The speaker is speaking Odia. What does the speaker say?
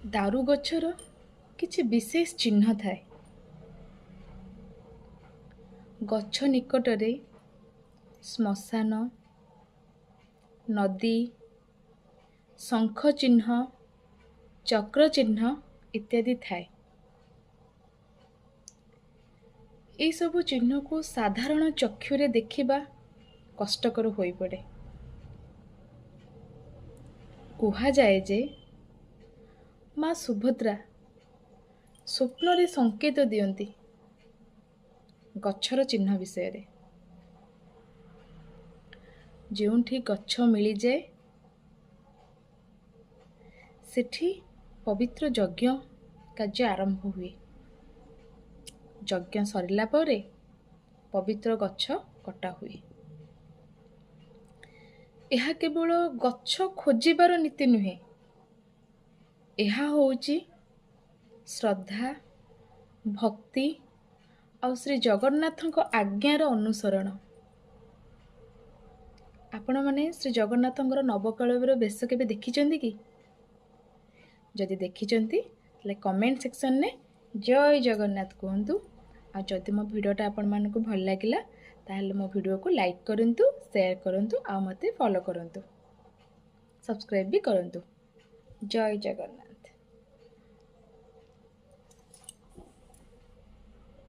ଦାରୁ ଗଛର କିଛି ବିଶେଷ ଚିହ୍ନ ଥାଏ। ଗଛ ନିକଟରେ ଶ୍ମଶାନ, ନଦୀ, ଶଙ୍ଖ ଚିହ୍ନ, ଚକ୍ର ଚିହ୍ନ ଇତ୍ୟାଦି ଥାଏ। ଏହିସବୁ ଚିହ୍ନକୁ ସାଧାରଣ ଚକ୍ଷୁରେ ଦେଖିବା କଷ୍ଟକର ହୋଇପଡ଼େ। କୁହାଯାଏ ଯେ ମା ସୁଭଦ୍ରା ସ୍ୱପ୍ନରେ ସଂକେତ ଦିଅନ୍ତି ଗଛର ଚିହ୍ନ ବିଷୟରେ। ଯେଉଁଠି ଗଛ ମିଳିଯାଏ ସେଠି ପବିତ୍ର ଯଜ୍ଞ କାର୍ଯ୍ୟ ଆରମ୍ଭ ହୁଏ। ଯଜ୍ଞ ସରିଲା ପରେ ପବିତ୍ର ଗଛ କଟା ହୁଏ। ଏହା କେବଳ ଗଛ ଖୋଜିବାର ନୀତି ନୁହେଁ, ଏହା ହେଉଛି ଶ୍ରଦ୍ଧା, ଭକ୍ତି ଆଉ ଶ୍ରୀ ଜଗନ୍ନାଥଙ୍କ ଆଜ୍ଞାର ଅନୁସରଣ। ଆପଣମାନେ ଶ୍ରୀ ଜଗନ୍ନାଥଙ୍କର ନବକଳେବର ବେଶ କେବେ ଦେଖିଛନ୍ତି କି? ଯଦି ଦେଖିଛନ୍ତି ତାହେଲେ କମେଣ୍ଟ ସେକ୍ସନରେ ଜୟ ଜଗନ୍ନାଥ କୁହନ୍ତୁ। ଆଉ ଯଦି ମୋ ଭିଡ଼ିଓଟା ଆପଣମାନଙ୍କୁ ଭଲ ଲାଗିଲା ତାହେଲେ ମୋ ଭିଡ଼ିଓକୁ ଲାଇକ୍ କରନ୍ତୁ, ସେୟାର କରନ୍ତୁ ଆଉ ମୋତେ ଫଲୋ କରନ୍ତୁ, ସବସ୍କ୍ରାଇବ୍ ବି କରନ୍ତୁ। ଜୟ ଜଗନ୍ନାଥ।